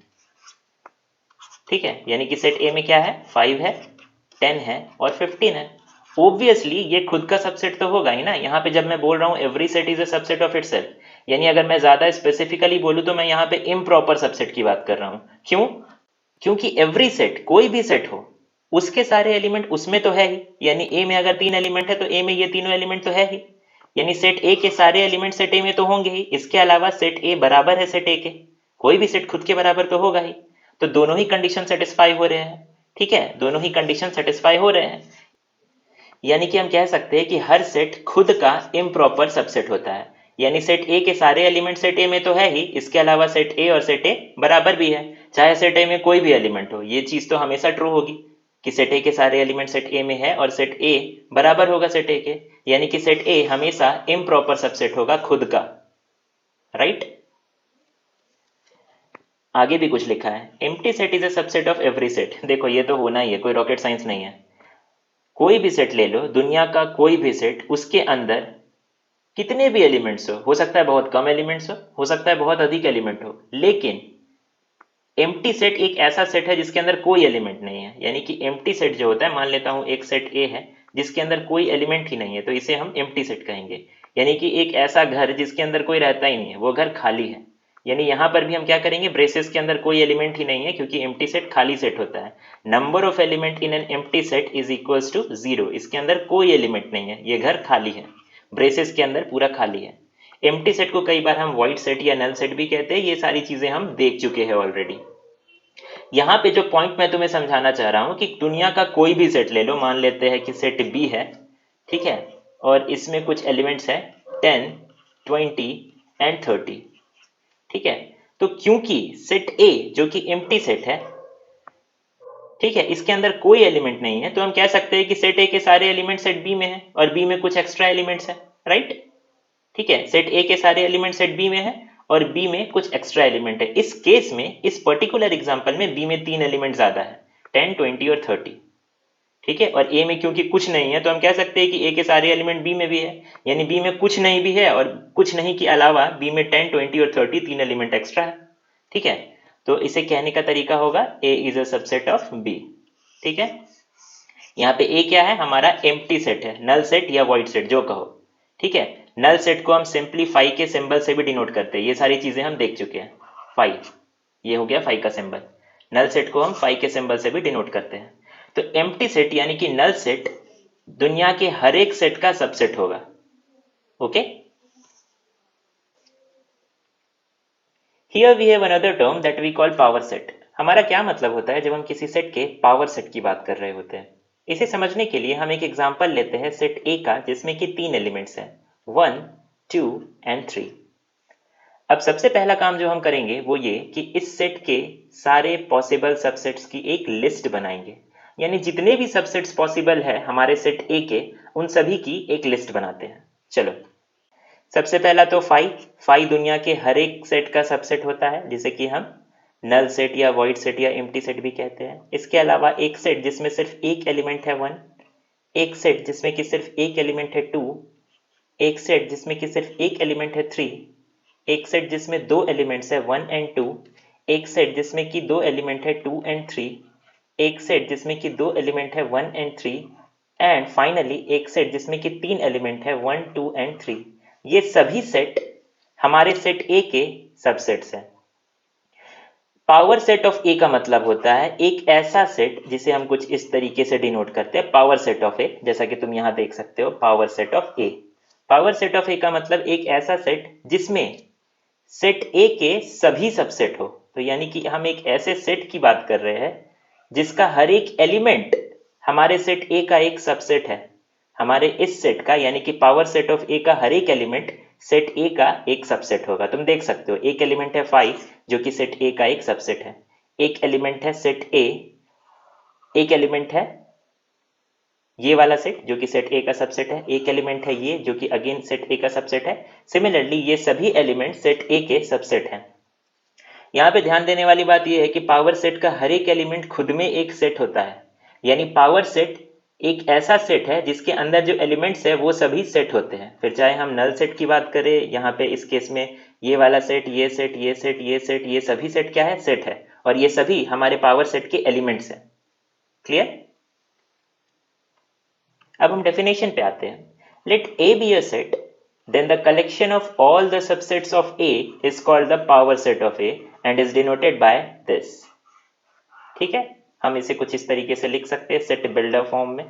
ठीक है, यानी कि सेट ए में क्या है, 5 है, 10 है और 15 है। ऑब्वियसली ये खुद का सबसेट तो होगा ही ना। यहाँ पे जब मैं बोल रहा हूँ every set is a subset of itself, यानी अगर मैं ज्यादा स्पेसिफिकली बोलूँ तो मैं यहाँ पे इम्प्रॉपर सबसेट की बात कर रहा हूँ। क्यों? क्योंकि एवरी सेट, कोई भी सेट हो, उसके सारे एलिमेंट उसमें तो है ही, यानी ए में अगर 3 एलिमेंट है तो ए में ये तीनों एलिमेंट तो है ही, यानी सेट ए के सारे एलिमेंट सेट ए में तो होंगे ही। इसके अलावा सेट ए बराबर है सेट ए के, कोई भी सेट खुद के बराबर तो होगा ही। तो दोनों ही कंडीशन सेटिस्फाई हो रहे हैं। ठीक है, दोनों ही कंडीशन सेटिस्फाई हो रहे हैं, यानी कि हम कह सकते हैं कि हर सेट खुद का इम्प्रॉपर सबसेट होता है। यानी सेट ए के सारे एलिमेंट सेट ए में तो है ही, इसके अलावा सेट ए और सेट ए बराबर भी है, चाहे सेट ए में कोई भी एलिमेंट हो। ये चीज तो हमेशा ट्रू होगी कि सेट ए के सारे एलिमेंट सेट ए में है और सेट ए बराबर होगा सेट ए के, यानी कि सेट ए हमेशा इम्प्रॉपर सबसेट होगा खुद का। राइट, आगे भी कुछ लिखा है, empty set is a subset of every set. देखो ये तो होना ही है, कोई रॉकेट साइंस नहीं है। कोई भी सेट ले लो, दुनिया का कोई भी सेट, उसके अंदर कितने भी एलिमेंट्स हो सकता है बहुत कम एलिमेंट्स हो सकता है बहुत अधिक एलिमेंट हो, लेकिन एम्प्टी सेट एक ऐसा सेट है जिसके अंदर कोई एलिमेंट नहीं है। यानी कि एम्प्टी सेट जो होता है, मान लेता हूं एक सेट ए है जिसके अंदर कोई एलिमेंट ही नहीं है, तो इसे हम एम्प्टी सेट कहेंगे। यानी कि एक ऐसा घर जिसके अंदर कोई रहता ही नहीं है, वो घर खाली है। यानी यहां पर भी हम क्या करेंगे, ब्रेसेस के अंदर कोई एलिमेंट ही नहीं है, क्योंकि एम्प्टी सेट खाली सेट होता है। Number of element in an empty set is equals to 0। इसके अंदर कोई एलिमेंट नहीं है, ये घर खाली है, ब्रेसेस के अंदर पूरा खाली है। एम्प्टी सेट को कई बार हम वॉइड सेट या नल सेट भी कहते हैं। ये सारी चीजें हम देख चुके हैं ऑलरेडी। यहाँ पे जो पॉइंट मैं तुम्हें समझाना चाह रहा हूं कि दुनिया का कोई भी सेट ले लो, मान लेते हैं कि सेट बी है, ठीक है, और इसमें कुछ एलिमेंट्स है 10, 20 एंड 30। ठीक है, तो क्योंकि सेट ए जो कि एम्प्टी सेट है, ठीक है, इसके अंदर कोई एलिमेंट नहीं है, तो हम कह सकते हैं कि सेट ए के सारे एलिमेंट सेट बी में है और बी में कुछ एक्स्ट्रा एलिमेंट्स है। राइट, ठीक है, सेट ए के सारे एलिमेंट सेट बी में है और बी में कुछ एक्स्ट्रा एलिमेंट है। इस केस में, इस पर्टिकुलर एग्जांपल में बी में 3 एलिमेंट ज्यादा है, 10, 20 और 30। ठीक है, और ए में क्योंकि कुछ नहीं है तो हम कह सकते हैं कि ए के सारे एलिमेंट बी में भी है, यानी बी में कुछ नहीं भी है और कुछ नहीं के अलावा बी में 10, 20 और 30 3 एलिमेंट एक्स्ट्रा है। ठीक है, तो इसे कहने का तरीका होगा A is a subset of B. ठीक है, यहाँ पे ए क्या है, हमारा एम्प्टी सेट है, नल सेट या वॉइड सेट जो कहो। ठीक है, नल सेट को हम सिंपली फाई के सिंबल से भी डिनोट करते हैं, ये सारी चीजें हम देख चुके हैं। फाई, ये हो गया फाई का सिंबल। नल सेट को हम फाई के सिंबल से भी डिनोट करते हैं। तो एम्प्टी सेट यानी कि नल सेट दुनिया के हर एक सेट का सबसेट होगा। Okay, Here we have another term that we call power set. हमारा क्या मतलब होता है जब हम किसी सेट के पावर सेट की बात कर रहे होते हैं? इसे समझने के लिए हम एक एग्जांपल लेते हैं सेट A का, जिसमें कि 3 एलिमेंट्स हैं, 1, 2 एंड 3। अब सबसे पहला काम जो हम करेंगे वो ये कि इस सेट के सारे पॉसिबल सबसेट्स की एक लिस्ट बनाएंगे, यानी जितने भी सबसेट्स पॉसिबल है हमारे सेट A के, उन सभी की एक लिस्ट बनाते हैं। चलो, सबसे पहला तो फाई दुनिया के हर एक सेट का सबसेट होता है, जिसे कि हम नल सेट या वॉइड सेट या एम्प्टी सेट भी कहते हैं। इसके अलावा एक सेट जिसमें सिर्फ एक एलिमेंट है 1, एक सेट जिसमें कि सिर्फ एक एलिमेंट है 2, एक सेट जिसमें कि सिर्फ एक एलिमेंट है 3, एक सेट जिसमें दो एलिमेंट्स है 1 एंड 2, एक सेट जिसमें कि दो एलिमेंट है 2 एंड 3, एक सेट जिसमें कि दो एलिमेंट है 1 एंड 3, एंड फाइनली एक सेट जिसमें कि तीन एलिमेंट है 1, 2 एंड 3। ये सभी सेट हमारे सेट ए के सबसेट्स हैं। पावर सेट ऑफ ए का मतलब होता है एक ऐसा सेट जिसे हम कुछ इस तरीके से डिनोट करते हैं, पावर सेट ऑफ ए, जैसा कि तुम यहां देख सकते हो, power set of A. Power set of A का मतलब एक ऐसा सेट जिसमें सेट ए के सभी सबसेट हो। तो यानी कि हम एक ऐसे सेट की बात कर रहे हैं जिसका हर एक एलिमेंट हमारे सेट ए का एक सबसेट है। हमारे इस सेट का यानी कि पावर सेट ऑफ ए का हर एक एलिमेंट सेट ए का एक सबसेट होगा। तुम देख सकते हो, एक एलिमेंट है 5 जो कि सेट ए का एक सबसेट है, एक एलिमेंट है सेट ए, एक एलिमेंट है ये वाला सेट जो कि सेट ए का सबसेट है, एक एलिमेंट है ये जो कि अगेन सेट ए का सबसेट है। सिमिलरली ये सभी एलिमेंट सेट ए के सबसेट हैं। यहाँ पे ध्यान देने वाली बात यह है कि पावर सेट का हर एक एलिमेंट खुद में एक सेट होता है, यानी पावर सेट एक ऐसा सेट है जिसके अंदर जो एलिमेंट्स है वो सभी सेट होते हैं। फिर चाहे हम नल सेट की बात करें, यहाँ पे इस केस में ये वाला सेट, ये सेट, ये सेट, ये सेट, ये सभी सेट क्या है? सेट है, और ये सभी हमारे पावर सेट के एलिमेंट्स हैं। क्लियर? अब हम डेफिनेशन पे आते हैं। Let A be a set, then the collection of all the subsets of A is called the power set of A and is denoted by this। ठीक है, हम इसे कुछ इस तरीके से लिख सकते हैं सेट बिल्डर फॉर्म में।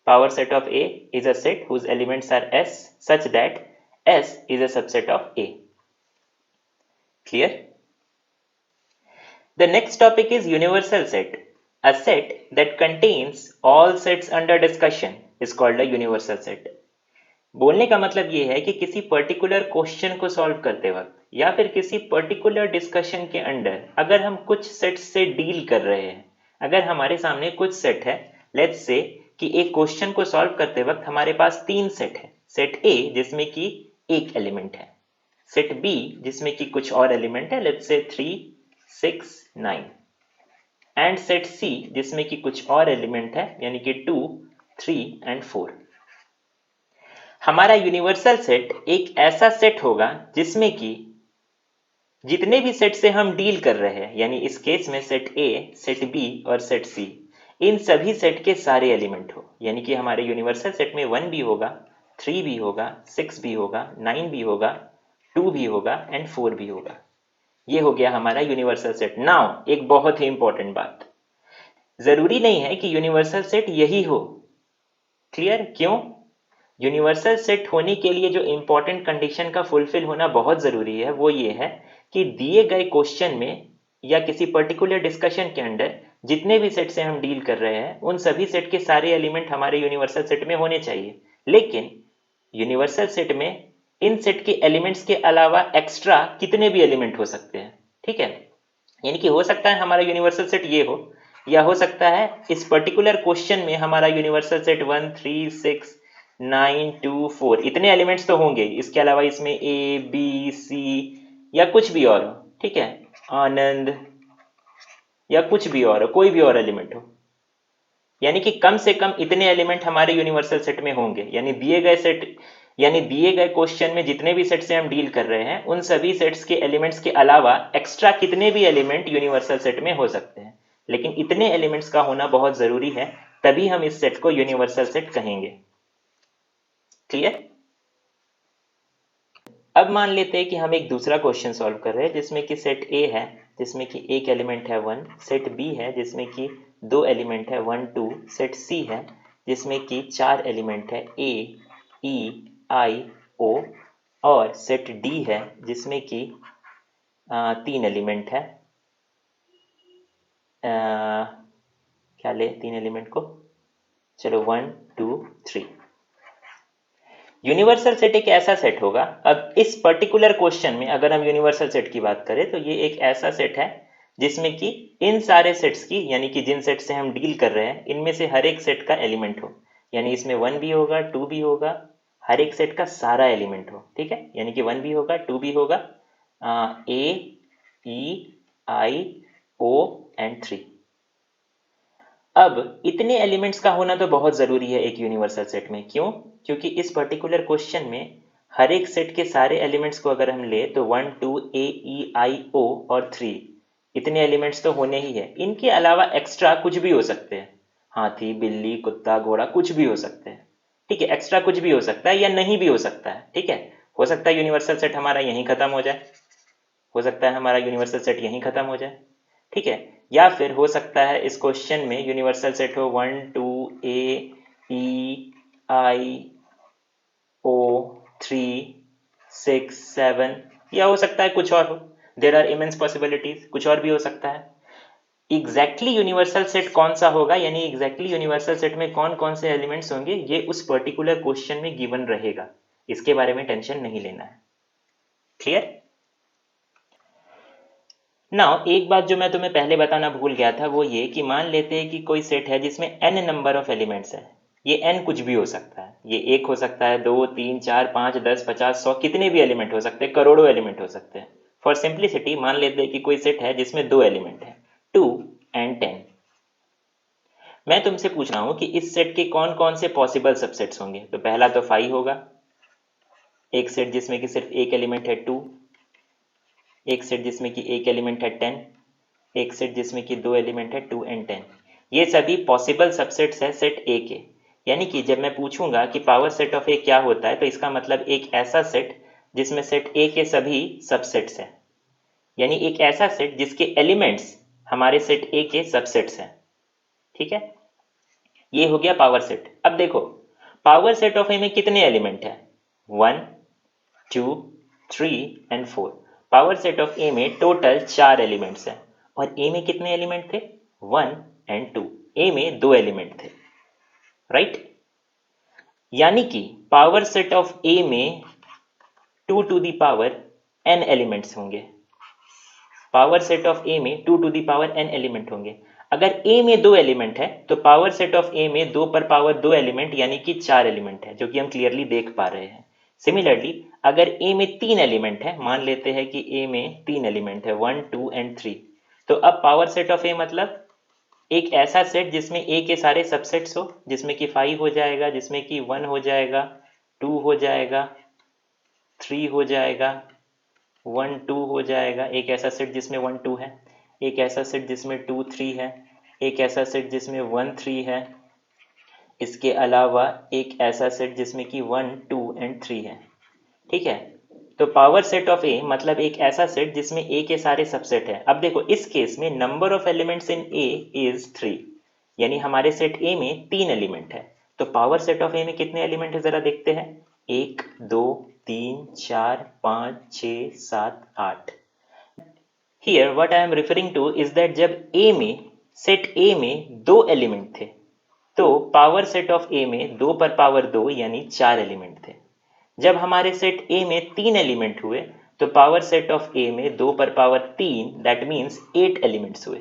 Power set of A is a set whose elements are S such that S is a subset of A। Clear? The next topic is universal set। A set that contains all sets under discussion is called a universal set। बोलने का मतलब ये है कि किसी particular question को solve करते वक्त या फिर किसी पर्टिकुलर डिस्कशन के अंडर अगर हम कुछ सेट्स से डील कर रहे हैं, अगर हमारे सामने कुछ सेट है, लेट्स से कि एक क्वेश्चन को सॉल्व करते वक्त हमारे पास तीन सेट है, सेट ए जिसमें कि एक एलिमेंट है, सेट बी जिसमें कि कुछ और एलिमेंट है, लेट्स से 3, 6, 9, एंड सेट सी जिसमें कि कुछ और एलिमेंट है यानी कि 2, 3 एंड 4। हमारा यूनिवर्सल सेट एक ऐसा सेट होगा जिसमें कि जितने भी सेट से हम डील कर रहे हैं, यानी इस केस में सेट ए, सेट बी और सेट सी, इन सभी सेट के सारे एलिमेंट हो। यानी कि हमारे यूनिवर्सल सेट में 1 भी होगा, 3 भी होगा, 6 भी होगा, 9 भी होगा, 2 भी होगा एंड 4 भी होगा। ये हो गया हमारा यूनिवर्सल सेट। नाउ एक बहुत ही इंपॉर्टेंट बात, जरूरी नहीं है कि यूनिवर्सल सेट यही हो। क्लियर? क्यों? यूनिवर्सल सेट होने के लिए जो इंपॉर्टेंट कंडीशन का फुलफिल होना बहुत जरूरी है वो ये है कि दिए गए क्वेश्चन में या किसी पर्टिकुलर डिस्कशन के अंदर जितने भी सेट से हम डील कर रहे हैं उन सभी सेट के सारे एलिमेंट हमारे यूनिवर्सल सेट में होने चाहिए। लेकिन यूनिवर्सल सेट में इन सेट के एलिमेंट्स के अलावा एक्स्ट्रा कितने भी एलिमेंट हो सकते हैं। ठीक है, यानी कि हो सकता है हमारा यूनिवर्सल सेट ये हो, या हो सकता है इस पर्टिकुलर क्वेश्चन में हमारा यूनिवर्सल सेट 1, 3, 6, 9, 2, 4 इतने एलिमेंट्स तो होंगे, इसके अलावा इसमें ए, बी, सी या कुछ भी और हो। ठीक है, आनंद या कुछ भी और हो, कोई भी और एलिमेंट हो, यानी कि कम से कम इतने एलिमेंट हमारे यूनिवर्सल सेट में होंगे। यानी दिए गए क्वेश्चन में जितने भी सेट से हम डील कर रहे हैं उन सभी सेट्स के एलिमेंट्स के अलावा एक्स्ट्रा कितने भी एलिमेंट यूनिवर्सल सेट में हो सकते हैं, लेकिन इतने एलिमेंट्स का होना बहुत जरूरी है, तभी हम इस सेट को यूनिवर्सल सेट कहेंगे। क्लियर? अब मान लेते हैं कि हम एक दूसरा क्वेश्चन सॉल्व कर रहे हैं जिसमें कि सेट ए है जिसमें कि एक एलिमेंट है 1, सेट बी है जिसमें कि दो एलिमेंट है 1, 2, सेट सी है जिसमें कि 4 एलिमेंट है ए, ई, आई, ओ, और सेट डी है जिसमें कि तीन एलिमेंट है। क्या ले तीन एलिमेंट को, चलो 1 2 3। यूनिवर्सल सेट एक ऐसा सेट होगा, अब इस पर्टिकुलर क्वेश्चन में अगर हम यूनिवर्सल सेट की बात करें तो ये एक ऐसा सेट है जिसमें कि इन सारे सेट्स की, यानी कि जिन सेट से हम डील कर रहे हैं, इनमें से हर एक सेट का एलिमेंट हो, यानी इसमें 1 भी होगा 2 भी होगा, हर एक सेट का सारा एलिमेंट हो। ठीक है, यानी कि 1 भी होगा 2 भी होगा, ए ई आई ओ एंड 3। अब इतने एलिमेंट्स का होना तो बहुत ज़रूरी है एक यूनिवर्सल सेट में। क्यों? क्योंकि इस पर्टिकुलर क्वेश्चन में हर एक सेट के सारे एलिमेंट्स को अगर हम ले तो 1 2 ए ई आई ओ और 3, इतने एलिमेंट्स तो होने ही है। इनके अलावा एक्स्ट्रा कुछ भी हो सकते हैं, हाथी बिल्ली कुत्ता घोड़ा कुछ भी हो सकते हैं। ठीक है, एक्स्ट्रा कुछ भी हो सकता है या नहीं भी हो सकता है। ठीक है, हो सकता है यूनिवर्सल सेट हमारा यहीं खत्म हो जाए, हो सकता है हमारा यूनिवर्सल सेट यहीं खत्म हो जाए। ठीक है, या फिर हो सकता है इस क्वेश्चन में यूनिवर्सल सेट हो 1 2 ए ई आई ओ 3 6 7, या हो सकता है कुछ और हो। देयर आर इमेंस पॉसिबिलिटीज, कुछ और भी हो सकता है। एग्जैक्टली यूनिवर्सल सेट कौन सा होगा, यानी एग्जैक्टली यूनिवर्सल सेट में कौन कौन से एलिमेंट्स होंगे, ये उस पर्टिकुलर क्वेश्चन में गिवन रहेगा, इसके बारे में टेंशन नहीं लेना है। क्लियर? नाउ एक बात जो मैं तुम्हें पहले बताना भूल गया था वो ये कि मान लेते हैं कि कोई सेट है जिसमें n नंबर ऑफ एलिमेंट्स है। ये n कुछ भी हो सकता है, ये 1 हो सकता है, 2 3 4 5 10 50 100, कितने भी एलिमेंट हो सकते हैं, करोड़ों एलिमेंट हो सकते हैं। फॉर सिंप्लिसिटी मान लेते हैं कि कोई सेट है जिसमें 2 एलिमेंट है, 2 एंड 10। मैं तुमसे पूछ रहा हूँ कि इस सेट के कौन कौन से पॉसिबल सबसेट्स होंगे। तो पहला तो 5 होगा, एक सेट जिसमें कि सिर्फ एक एलिमेंट है 2, एक सेट जिसमें कि एक एलिमेंट है 10, एक सेट जिसमें कि दो एलिमेंट है 2 एंड 10। ये सभी पॉसिबल सबसेट्स है सेट ए के। यानी कि जब मैं पूछूंगा कि पावर सेट ऑफ ए क्या होता है, तो इसका मतलब एक ऐसा सेट जिसमें सेट ए के सभी सबसेट्स हैं, यानी एक ऐसा सेट जिसके एलिमेंट्स हमारे सेट ए के सबसेट्स हैं। ठीक है, ये हो गया पावर सेट। अब देखो पावर सेट ऑफ ए में कितने एलिमेंट है, 1 2 3 and 4। Power set of A में टोटल 4 एलिमेंट्स हैं, और ए में कितने एलिमेंट थे, 1 एंड 2। ए में 2 एलिमेंट थे, राइट? यानी कि पावर सेट ऑफ ए में 2 to the power n elements होंगे। पावर सेट ऑफ ए में 2 to the power n element होंगे। अगर ए में 2 एलिमेंट है तो पावर सेट ऑफ ए में 2 पर पावर 2 एलिमेंट यानी कि 4 एलिमेंट है, जो कि हम क्लियरली देख पा रहे हैं। सिमिलरली अगर ए में 3 एलिमेंट है, मान लेते हैं कि ए में 3 एलिमेंट है 1 2 एंड 3, तो अब पावर सेट ऑफ ए मतलब एक ऐसा सेट जिसमें ए के सारे सबसेट्स हो, जिसमें कि 5 हो जाएगा, जिसमें कि 1 हो जाएगा, 2 हो जाएगा, 3 हो जाएगा, 1 2 हो जाएगा, एक ऐसा सेट जिसमें 1 2 है, एक ऐसा सेट जिसमें 2 3 है, एक ऐसा सेट जिसमें 1 3 है, इसके अलावा एक ऐसा सेट जिसमें कि 1 2 एंड 3 है। ठीक है, तो पावर सेट ऑफ ए मतलब एक ऐसा सेट जिसमें ए के सारे सबसेट है। अब देखो इस केस में number of elements in A is 3, यानी हमारे सेट ए में 3 एलिमेंट है। तो पावर सेट ऑफ ए में कितने एलिमेंट है जरा देखते हैं, 1 2 3 4 5 6 7 8। Here what I am referring two is that जब ए में सेट ए में 2 एलिमेंट थे, तो पावर सेट ऑफ ए में 2 पर पावर 2 यानी 4 एलिमेंट थे। जब हमारे सेट ए में 3 एलिमेंट हुए तो पावर सेट ऑफ ए में 2 पर पावर 3 दैट मीन्स 8 एलिमेंट्स हुए।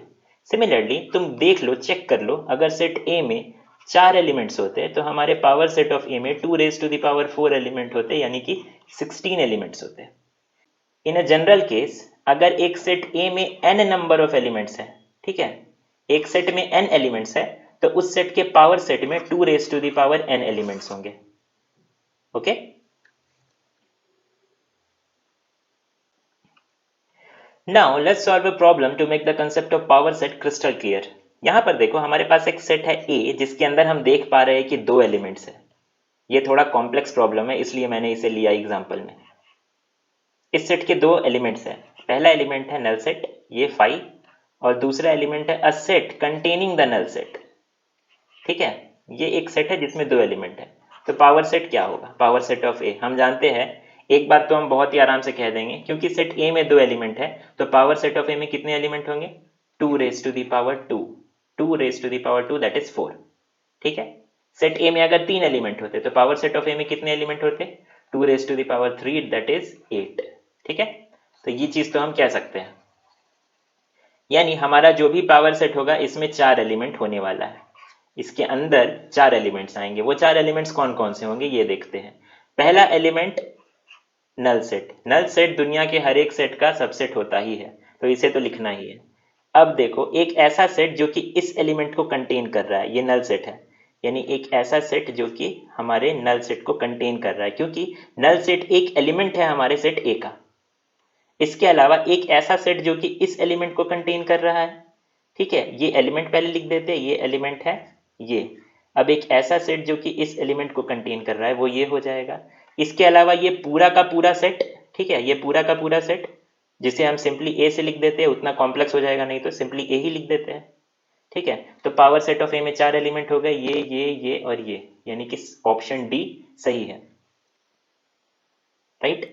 सिमिलरली तुम देख लो, चेक कर लो, अगर सेट ए में 4 एलिमेंट्स होते तो हमारे पावर सेट ऑफ ए में 2 raise to the power 4 element होते, यानी कि 16 एलिमेंट्स होते। इन अ जनरल केस अगर एक सेट ए में n नंबर ऑफ एलिमेंट्स है, ठीक है, एक सेट में n एलिमेंट्स है, तो उस सेट के पावर सेट में 2 raise to the power n elements होंगे। Okay, now let's solve a problem to make the concept of power set crystal clear. यहां पर देखो हमारे पास एक सेट है ए जिसके अंदर हम देख पा रहे हैं कि 2 एलिमेंट्स है। ये थोड़ा कॉम्प्लेक्स प्रॉब्लम है इसलिए मैंने इसे लिया एग्जांपल में। इस सेट के 2 एलिमेंट्स है, पहला एलिमेंट है नल सेट ये 5, और दूसरा एलिमेंट है a set containing the null set. ठीक है, ये एक सेट है जिसमें 2 एलिमेंट है। तो पावर सेट क्या होगा, पावर सेट ऑफ ए हम जानते हैं एक बात तो हम बहुत ही आराम से कह देंगे, क्योंकि सेट ए में 2 एलिमेंट है तो पावर सेट ऑफ ए में कितने एलिमेंट होंगे? 2 raise to the power 2, 2 raise to the power 2 that is 4। ठीक है। सेट ए में अगर 3 एलिमेंट होते तो पावर सेट ऑफ ए में कितने एलिमेंट होते? 2 raise to the power 3 that is 8। ठीक है, तो ये चीज तो हम कह सकते हैं। यानी हमारा जो भी पावर सेट होगा इसमें 4 एलिमेंट होने वाला है, इसके अंदर 4 एलिमेंट्स आएंगे। वो 4 एलिमेंट्स कौन कौन से होंगे ये देखते हैं। पहला element null set. Null set दुनिया के हर एक सेट का सबसेट होता ही है, तो इसे तो लिखना ही है। अब देखो, एक ऐसा सेट जो कि इस एलिमेंट को कंटेन कर रहा है, ये नल सेट है। यानी एक ऐसा सेट जो कि हमारे नल सेट को कंटेन कर रहा है, क्योंकि नल सेट एक एलिमेंट है हमारे सेट ए का। इसके अलावा एक ऐसा सेट जो कि इस एलिमेंट को कंटेन कर रहा है। ठीक है, ये एलिमेंट पहले लिख देते हैं, ये एलिमेंट है ये। अब एक ऐसा सेट जो कि इस एलिमेंट को कंटेन कर रहा है वो ये हो जाएगा। इसके अलावा ये पूरा का पूरा सेट, ठीक है, ये पूरा का पूरा सेट जिसे हम सिंपली ए से लिख देते हैं, उतना कॉम्प्लेक्स हो जाएगा, नहीं तो सिंपली ए ही लिख देते हैं। ठीक है, तो पावर सेट ऑफ ए में 4 एलिमेंट हो गए, ये और ये, यानी कि ऑप्शन डी सही है। Right.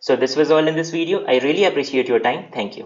So this was all in this video. I really appreciate your time. Thank you.